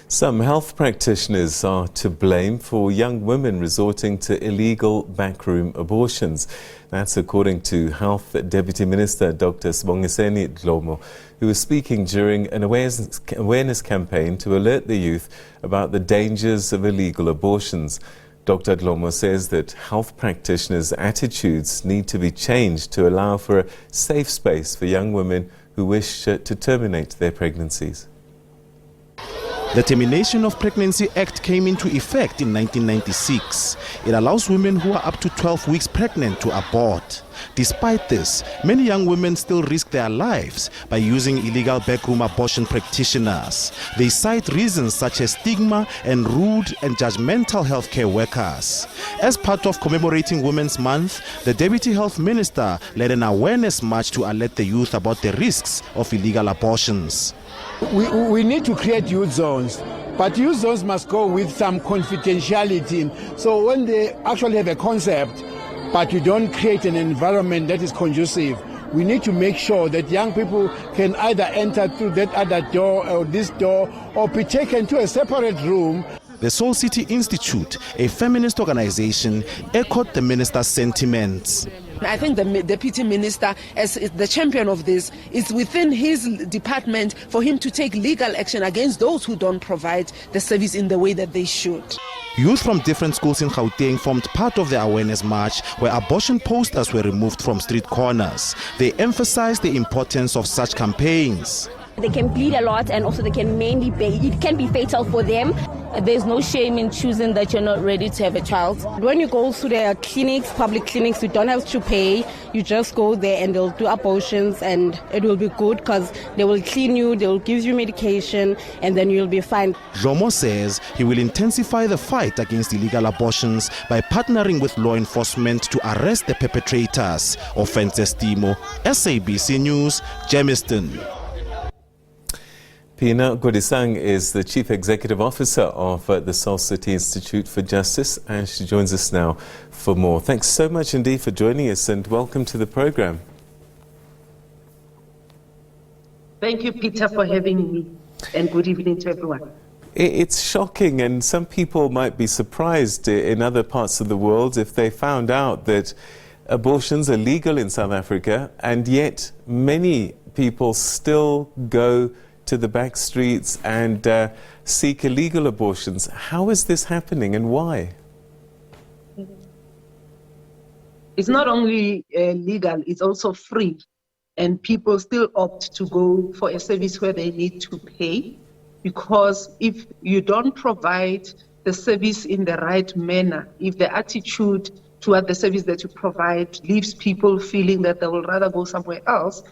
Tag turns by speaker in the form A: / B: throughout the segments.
A: Some health practitioners are to blame for young women resorting to illegal backroom abortions. That's according to Health Deputy Minister Dr. Sibongiseni Dhlomo, who was speaking during an awareness campaign to alert the youth about the dangers of illegal abortions. Dr. Dhlomo says that health practitioners' attitudes need to be changed to allow for a safe space for young women who wish to terminate their pregnancies.
B: The Termination of Pregnancy Act came into effect in 1996. It allows women who are up to 12 weeks pregnant to abort. Despite this, many young women still risk their lives by using illegal backroom abortion practitioners. They cite reasons such as stigma and rude and judgmental healthcare workers. As part of commemorating Women's Month, the Deputy Health Minister led an awareness march to alert the youth about the risks of illegal abortions.
C: We need to create youth zones, but youth zones must go with some confidentiality. So when they actually have a concept, but you don't create an environment that is conducive, we need to make sure that young people can either enter through that other door or this door or be taken to a separate room.
B: The Soul City Institute, a feminist organization, echoed the minister's sentiments.
D: I think the Deputy Minister, as the champion of this, is within his department for him to take legal action against those who don't provide the service in the way that they should.
B: Youth from different schools in Gauteng formed part of the awareness march, where abortion posters were removed from street corners. They emphasized the importance of such campaigns.
E: They can bleed a lot, and also they can mainly it can be fatal for them. There's no shame in choosing that you're not ready to have a child. When you go to their clinics, public clinics, you don't have to pay. You just go there and they'll do abortions, and it will be good because they will clean you, they will give you medication, and then you'll be fine.
B: Dhlomo says he will intensify the fight against illegal abortions by partnering with law enforcement to arrest the perpetrators. Offenses Timo, SABC News, Germiston.
A: Phinah Kodisang is the Chief Executive Officer of the Soul City Institute for Justice, and she joins us now for more. Thanks so much indeed for joining us, and welcome to the program.
F: Thank you, Peter, for having me, and good evening to everyone.
A: It's shocking, and some people might be surprised in other parts of the world if they found out that abortions are legal in South Africa, and yet many people still go to the back streets and seek illegal abortions. How is this happening, and why?
F: It's not only legal, it's also free. And people still opt to go for a service where they need to pay, because if you don't provide the service in the right manner, if the attitude toward the service that you provide leaves people feeling that they will rather go somewhere else,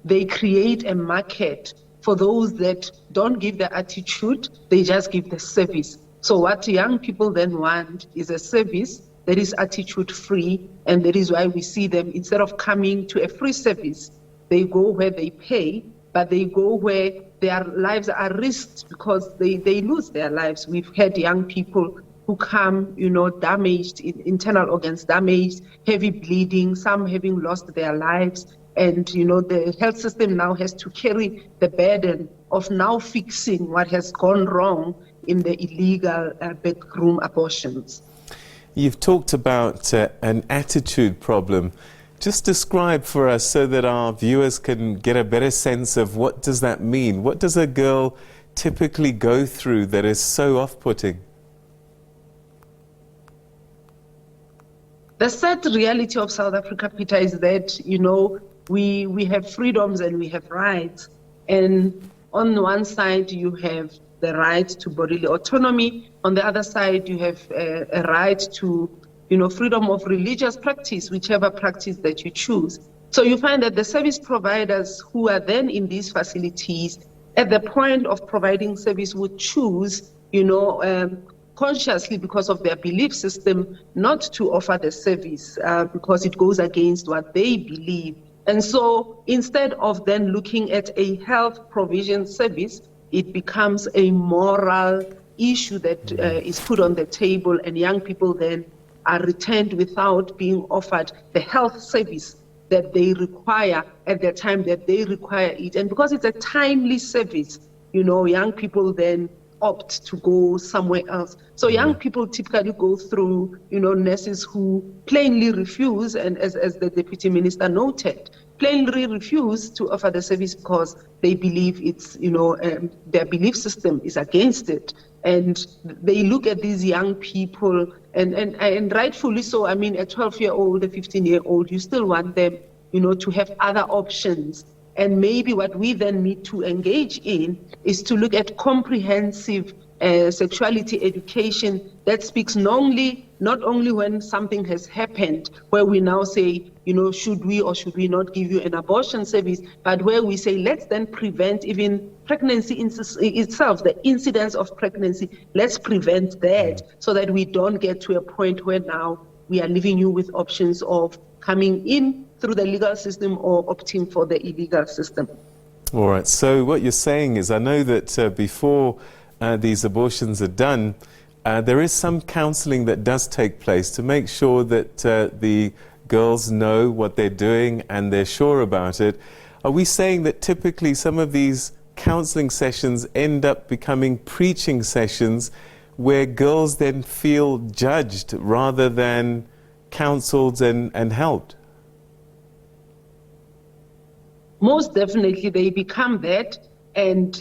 F: they create a market for those that don't give the attitude, they just give the service. So what young people then want is a service that is attitude free, and that is why we see them, instead of coming to a free service, they go where they pay, but they go where their lives are risked because they lose their lives. We've had young people who come, damaged, internal organs damaged, heavy bleeding, some having lost their lives. And, the health system now has to carry the burden of now fixing what has gone wrong in the illegal backroom abortions.
A: You've talked about an attitude problem. Just describe for us so that our viewers can get a better sense of what does that mean. What does a girl typically go through that is so off-putting?
F: The sad reality of South Africa, Peter, is that, we have freedoms and we have rights. And on one side, you have the right to bodily autonomy. On the other side, you have a right to, freedom of religious practice, whichever practice that you choose. So you find that the service providers who are then in these facilities, at the point of providing service, would choose, consciously, because of their belief system, not to offer the service because it goes against what they believe. And so instead of then looking at a health provision service, it becomes a moral issue that is put on the table, and young people then are returned without being offered the health service that they require at the time that they require it. And because it's a timely service, young people then opt to go somewhere else. So young people typically go through, nurses who plainly refuse, and as the Deputy Minister noted, plainly refuse to offer the service because they believe it's, their belief system is against it. And they look at these young people, and rightfully so. I mean, a 12-year-old, a 15-year-old, you still want them, to have other options. And maybe what we then need to engage in is to look at comprehensive sexuality education that speaks not only when something has happened, where we now say, should we or should we not give you an abortion service, but where we say, let's then prevent even pregnancy itself, the incidence of pregnancy. Let's prevent that so that we don't get to a point where now we are leaving you with options of coming in through the legal system or opting for the illegal system.
A: All right. So what you're saying is, I know that before these abortions are done, there is some counselling that does take place to make sure that the girls know what they're doing and they're sure about it. Are we saying that typically some of these counselling sessions end up becoming preaching sessions where girls then feel judged rather than counselled and helped?
F: Most definitely, they become that, and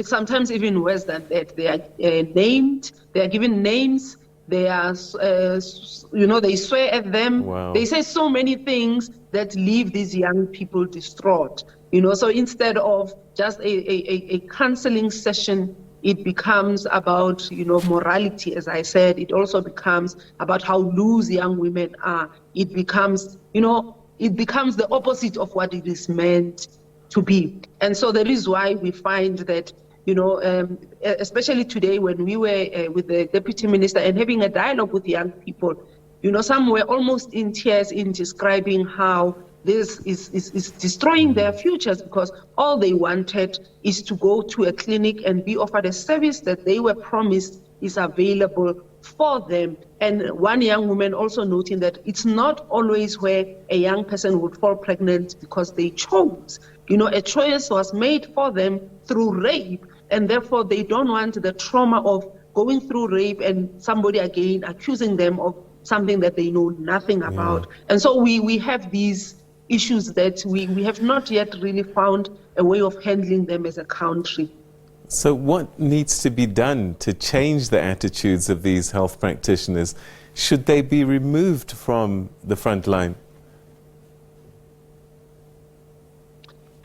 F: sometimes even worse than that. They are named, they are given names, they are, they swear at them.
A: Wow.
F: They say so many things that leave these young people distraught. So instead of just a counseling session, it becomes about morality. As I said, it also becomes about how loose young women are. It becomes the opposite of what it is meant to be. And so that is why we find that, especially today when we were with the Deputy Minister and having a dialogue with young people, some were almost in tears in describing how this is destroying their futures, because all they wanted is to go to a clinic and be offered a service that they were promised is available for them. And one young woman also noting that it's not always where a young person would fall pregnant because they chose. A choice was made for them through rape, and therefore they don't want the trauma of going through rape and somebody again accusing them of something that they know nothing about. And so we have these issues that we have not yet really found a way of handling them as a country.
A: So what needs to be done to change the attitudes of these health practitioners? Should they be removed from the front line?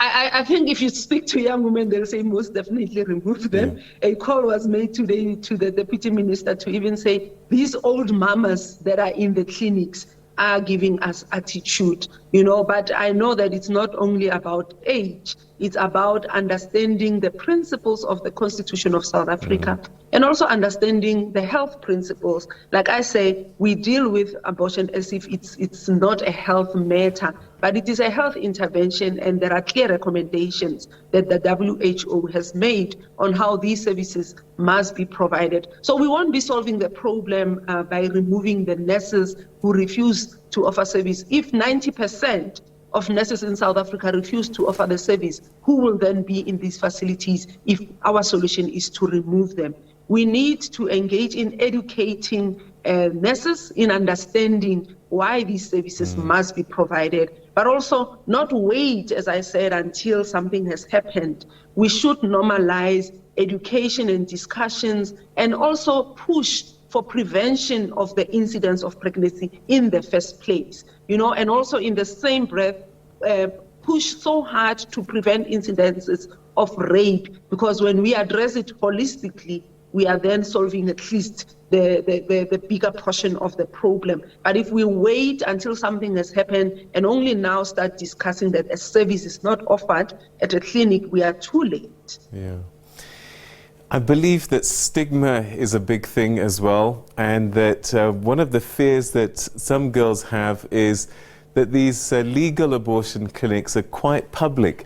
F: I think if you speak to young women, they'll say most definitely remove them. Yeah. A call was made today to the Deputy Minister to even say these old mamas that are in the clinics are giving us attitude, but I know that it's not only about age, it's about understanding the principles of the Constitution of South Africa and also understanding the health principles. Like I say, we deal with abortion as if it's not a health matter, but it is a health intervention, and there are clear recommendations that the WHO has made on how these services must be provided. So we won't be solving the problem by removing the nurses who refuse to offer service. If 90% of nurses in South Africa refuse to offer the service, who will then be in these facilities if our solution is to remove them? We need to engage in educating nurses in understanding why these services must be provided, but also not wait, as I said, until something has happened. We should normalize education and discussions and also push for prevention of the incidence of pregnancy in the first place, and also in the same breath, push so hard to prevent incidences of rape, because when we address it holistically, we are then solving at least the bigger portion of the problem. But if we wait until something has happened and only now start discussing that a service is not offered at a clinic, we are too late.
A: Yeah. I believe that stigma is a big thing as well, and that one of the fears that some girls have is that these legal abortion clinics are quite public,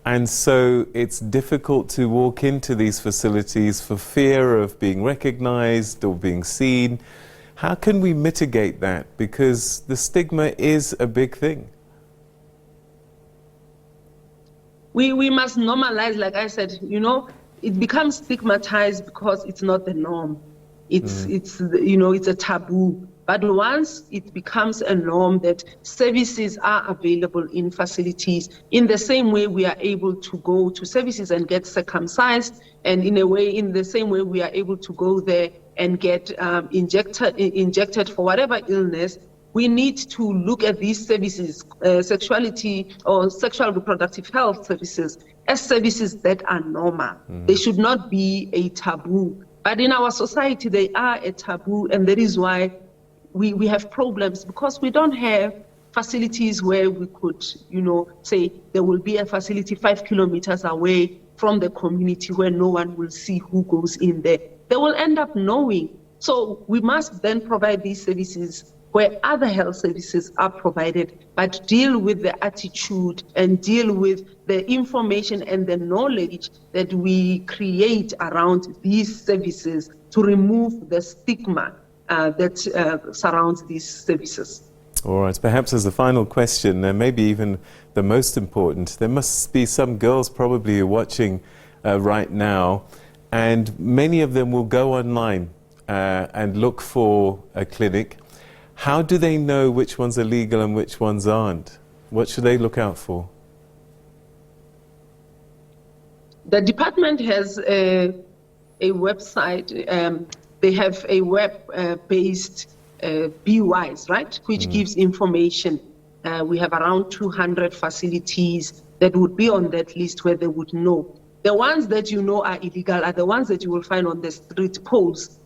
A: and so it's difficult to walk into these facilities for fear of being recognized or being seen. How can we mitigate that? Because the stigma is a big thing.
F: We must normalize, like I said, it becomes stigmatized because it's not the norm. It's a taboo. But once it becomes a norm that services are available in facilities, in the same way we are able to go to services and get circumcised, and in the same way we are able to go there and get injected for whatever illness, we need to look at these services, sexuality or sexual reproductive health services, as services that are normal. They should not be a taboo. But in our society, they are a taboo, and that is why we have problems, because we don't have facilities where we could, say there will be a facility 5 kilometers away from the community where no one will see who goes in there. They will end up knowing. So we must then provide these services where other health services are provided, but deal with the attitude and deal with the information and the knowledge that we create around these services to remove the stigma that surrounds these services.
A: All right, perhaps as a final question, maybe even the most important, there must be some girls probably who are watching right now, and many of them will go online and look for a clinic. How do they know which ones are legal and which ones aren't? What should they look out for?
F: The department has a website. They have a web-based BWise, right, which gives information. We have around 200 facilities that would be on that list where they would know. The ones that you know are illegal are the ones that you will find on the street posts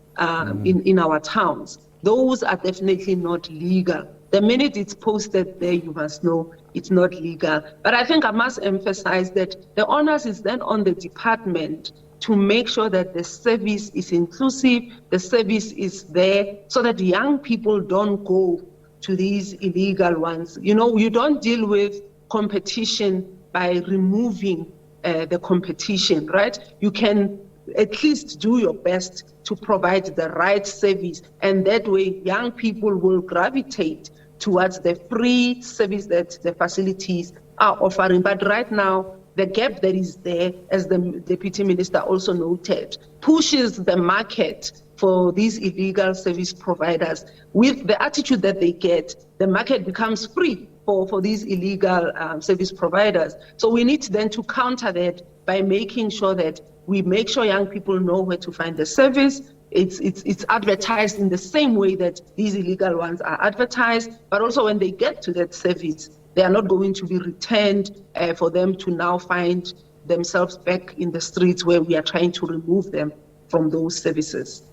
F: in our towns. Those are definitely not legal. The minute it's posted there, you must know it's not legal. But I think I must emphasize that the onus is then on the department to make sure that the service is inclusive, the service is there, so that young people don't go to these illegal ones. You don't deal with competition by removing the competition, right? You can at least do your best to provide the right service, and that way young people will gravitate towards the free service that the facilities are offering. But right now, the gap that is there, as the Deputy Minister also noted, pushes the market for these illegal service providers. With the attitude that they get, the market becomes free for these illegal service providers. So we need then to counter that by making sure that we make sure young people know where to find the service. It's advertised in the same way that these illegal ones are advertised, but also when they get to that service, they are not going to be returned for them to now find themselves back in the streets where we are trying to remove them from those services.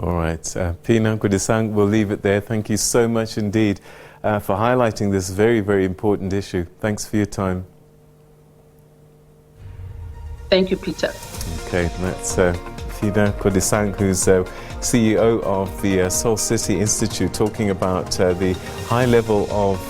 A: All right, Phinah, Kodisang, we'll leave it there. Thank you so much indeed for highlighting this very, very important issue. Thanks for your time.
F: Thank you, Peter.
A: Okay, that's Phinah Kodisang, who's CEO of the Seoul City Institute, talking about the high level of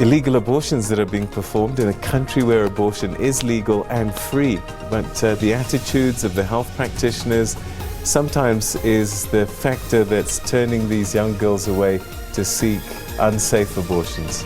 A: illegal abortions that are being performed in a country where abortion is legal and free. But the attitudes of the health practitioners sometimes is the factor that's turning these young girls away to seek unsafe abortions.